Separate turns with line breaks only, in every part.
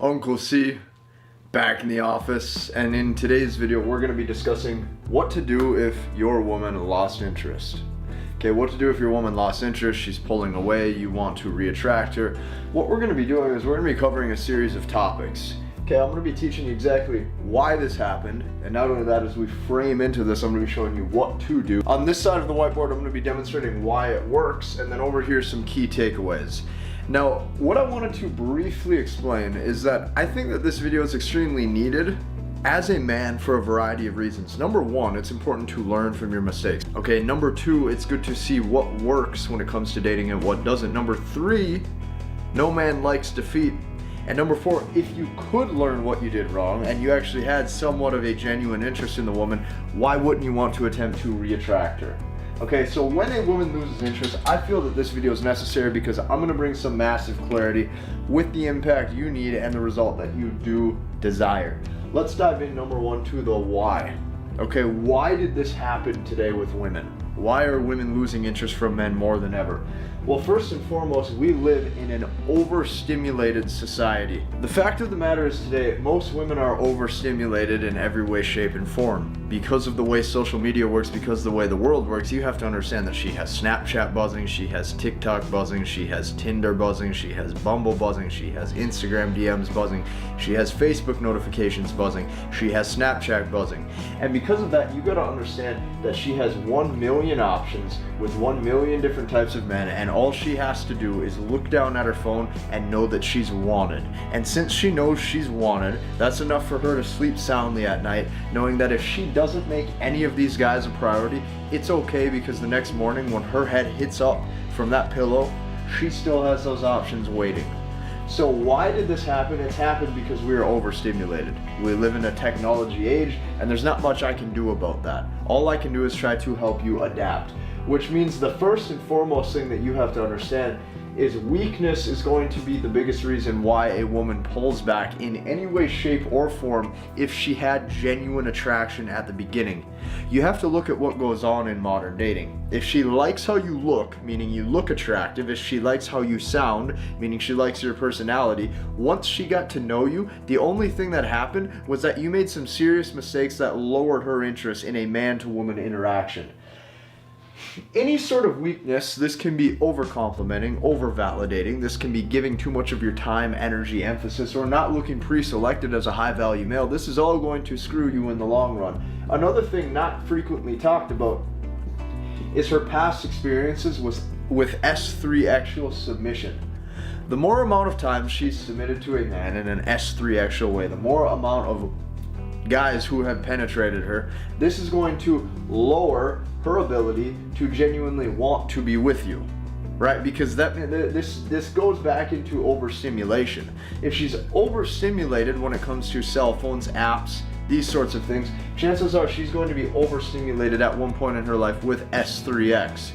Uncle C, back in the office, and in today's video we're going to be discussing what to do if your woman lost interest. Okay, what to do if your woman lost interest, she's pulling away, you want to reattract her. What we're going to be doing is we're going to be covering a series of topics. Okay, I'm going to be teaching you exactly why this happened, and not only that, as we frame into this, I'm going to be showing you what to do. On this side of the whiteboard, I'm going to be demonstrating why it works, and then over here some key takeaways. Now, what I wanted to briefly explain is that I think that this video is extremely needed as a man for a variety of reasons. Number one, it's important to learn from your mistakes. Okay, number two, it's good to see what works when it comes to dating and what doesn't. Number three, no man likes defeat. And number four, if you could learn what you did wrong and you actually had somewhat of a genuine interest in the woman, why wouldn't you want to attempt to reattract her? Okay, so when a woman loses interest, I feel that this video is necessary because I'm going to bring some massive clarity with the impact you need and the result that you do desire. Let's dive in, number one, to the why. Okay, why did this happen today with women? Why are women losing interest from men more than ever? Well, first and foremost, we live in an overstimulated society. The fact of the matter is today, most women are overstimulated in every way, shape, and form. Because of the way social media works, because of the way the world works, you have to understand that she has Snapchat buzzing, she has TikTok buzzing, she has Tinder buzzing, she has Bumble buzzing, she has Instagram DMs buzzing, she has Facebook notifications buzzing, she has Snapchat buzzing. And because of that, you gotta understand that she has 1 million options with 1 million different types of men, and all she has to do is look down at her phone and know that she's wanted. And since she knows she's wanted, that's enough for her to sleep soundly at night, knowing that if she doesn't make any of these guys a priority, it's okay, because the next morning when her head hits up from that pillow, she still has those options waiting. So why did this happen? It's happened because we are overstimulated. We live in a technology age, and there's not much I can do about that. All I can do is try to help you adapt, which means the first and foremost thing that you have to understand is weakness is going to be the biggest reason why a woman pulls back in any way, shape, or form if she had genuine attraction at the beginning. You have to look at what goes on in modern dating. If she likes how you look, meaning you look attractive, if she likes how you sound, meaning she likes your personality, once she got to know you, the only thing that happened was that you made some serious mistakes that lowered her interest in a man-to-woman interaction. Any sort of weakness, this can be over-complimenting, over-validating, this can be giving too much of your time, energy, emphasis, or not looking pre-selected as a high-value male. This is all going to screw you in the long run. Another thing not frequently talked about is her past experiences with S3 actual submission. The more amount of time she's submitted to a man in an S3 actual way, the more amount of guys who have penetrated her, this is going to lower her ability to genuinely want to be with you, right? Because this goes back into overstimulation. If she's overstimulated when it comes to cell phones, apps, these sorts of things, chances are she's going to be overstimulated at one point in her life with S3X,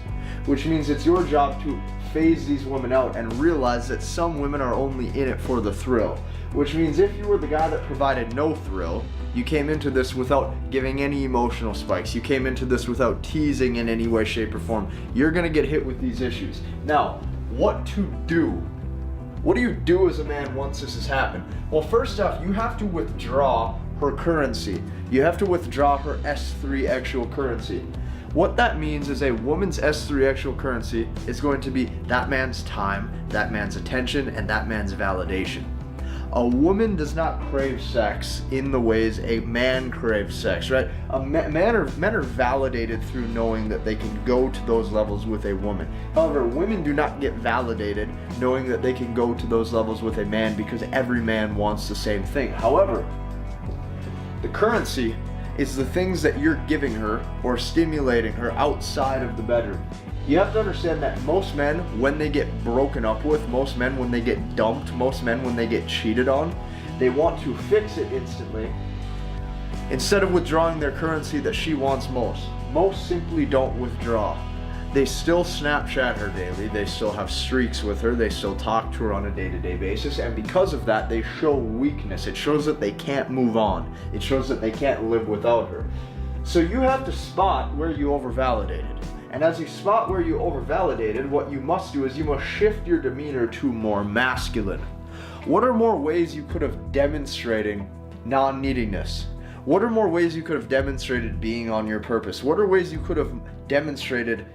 which means it's your job to phase these women out and realize that some women are only in it for the thrill. Which means if you were the guy that provided no thrill, you came into this without giving any emotional spikes, you came into this without teasing in any way, shape, or form, you're gonna get hit with these issues. Now, what to do? What do you do as a man once this has happened? Well, first off, you have to withdraw her currency. You have to withdraw her S3 actual currency. What that means is a woman's S3 actual currency is going to be that man's time, that man's attention, and that man's validation. A woman does not crave sex in the ways a man craves sex, right? Men are validated through knowing that they can go to those levels with a woman. However, women do not get validated knowing that they can go to those levels with a man, because every man wants the same thing. However, the currency is the things that you're giving her or stimulating her outside of the bedroom. You have to understand that most men, when they get broken up with, most men when they get dumped, most men when they get cheated on, they want to fix it instantly instead of withdrawing their currency that she wants most. Most simply don't withdraw. They still Snapchat her daily, they still have streaks with her, they still talk to her on a day-to-day basis, and because of that, they show weakness. It shows that they can't move on. It shows that they can't live without her. So you have to spot where you overvalidated. And as you spot where you overvalidated, what you must do is you must shift your demeanor to more masculine. What are more ways you could have demonstrating non-neediness? What are more ways you could have demonstrated being on your purpose? What are ways you could have demonstrated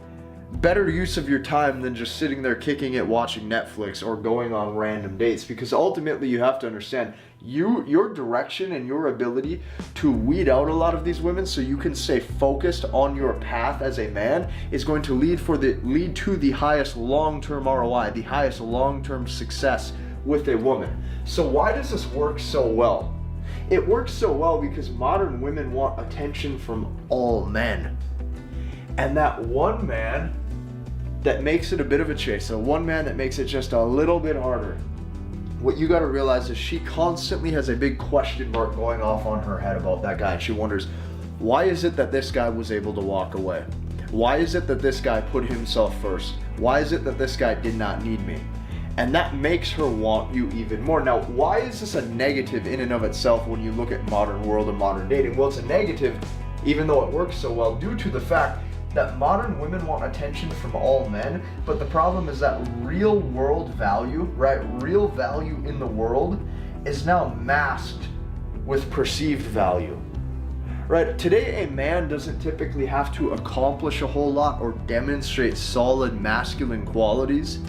better use of your time than just sitting there kicking it, watching Netflix, or going on random dates? Because ultimately you have to understand your direction and your ability to weed out a lot of these women so you can stay focused on your path as a man is going to lead to the highest long-term ROI, the highest long-term success with a woman. So why does this work so well? It works so well because modern women want attention from all men. And that one man that makes it a bit of a chase, so one man that makes it just a little bit harder, what you got to realize is she constantly has a big question mark going off on her head about that guy. And she wonders, why is it that this guy was able to walk away? Why is it that this guy put himself first? Why is it that this guy did not need me? And that makes her want you even more. Now, why is this a negative in and of itself when you look at modern world and modern dating? Well, it's a negative, even though it works so well, due to the fact that modern women want attention from all men, but the problem is that real world value, right? Real value in the world is now masked with perceived value, right? Today, a man doesn't typically have to accomplish a whole lot or demonstrate solid masculine qualities.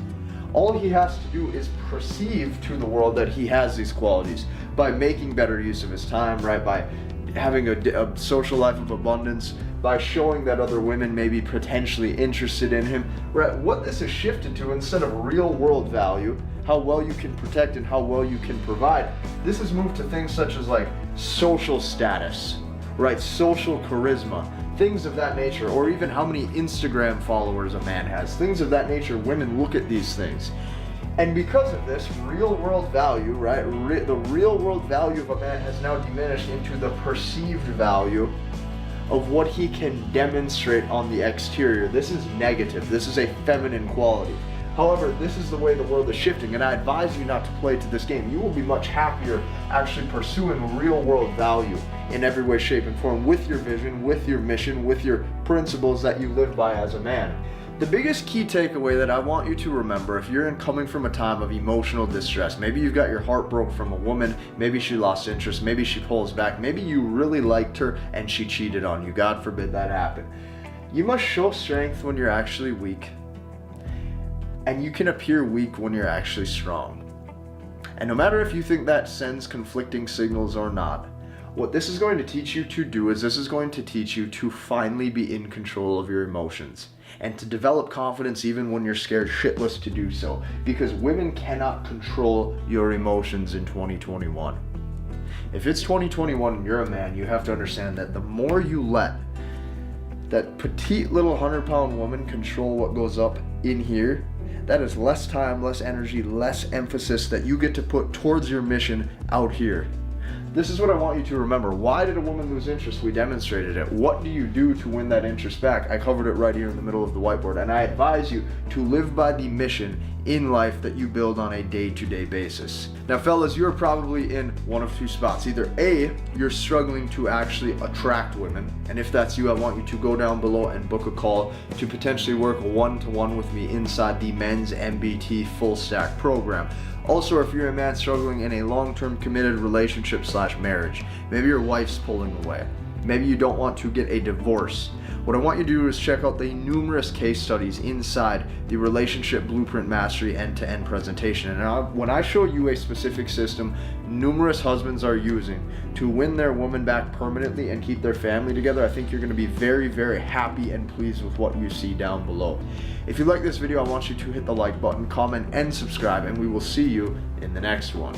All he has to do is perceive to the world that he has these qualities by making better use of his time, right? By having a social life of abundance, by showing that other women may be potentially interested in him, right? What this has shifted to, instead of real world value, how well you can protect and how well you can provide, this has moved to things such as like social status, right? Social charisma, things of that nature, or even how many Instagram followers a man has, things of that nature. Women look at these things. And because of this, real world value, right? The real world value of a man has now diminished into the perceived value of what he can demonstrate on the exterior. This is negative. This is a feminine quality. However, this is the way the world is shifting, and I advise you not to play to this game. You will be much happier actually pursuing real world value in every way, shape, and form with your vision, with your mission, with your principles that you live by as a man. The biggest key takeaway that I want you to remember, if you're coming from a time of emotional distress, maybe you've got your heart broke from a woman, maybe she lost interest, maybe she pulls back, maybe you really liked her and she cheated on you, God forbid that happen. You must show strength when you're actually weak, and you can appear weak when you're actually strong. And no matter if you think that sends conflicting signals or not, what this is going to teach you to do is this is going to teach you to finally be in control of your emotions and to develop confidence even when you're scared shitless to do so, because women cannot control your emotions in 2021. If it's 2021 and you're a man, you have to understand that the more you let that petite little 100-pound woman control what goes up in here, that is less time, less energy, less emphasis that you get to put towards your mission out here. This is what I want you to remember. Why did a woman lose interest? We demonstrated it. What do you do to win that interest back? I covered it right here in the middle of the whiteboard. And I advise you to live by the mission in life that you build on a day-to-day basis. Now, fellas, you're probably in one of two spots. Either A, you're struggling to actually attract women. And if that's you, I want you to go down below and book a call to potentially work one-to-one with me inside the Men's MBT Full Stack program. Also, if you're a man struggling in a long-term committed relationship/marriage, maybe your wife's pulling away, maybe you don't want to get a divorce, what I want you to do is check out the numerous case studies inside the Relationship Blueprint Mastery end-to-end presentation. And when I show you a specific system numerous husbands are using to win their woman back permanently and keep their family together, I think you're going to be very, very happy and pleased with what you see down below. If you like this video, I want you to hit the like button, comment, and subscribe, and we will see you in the next one.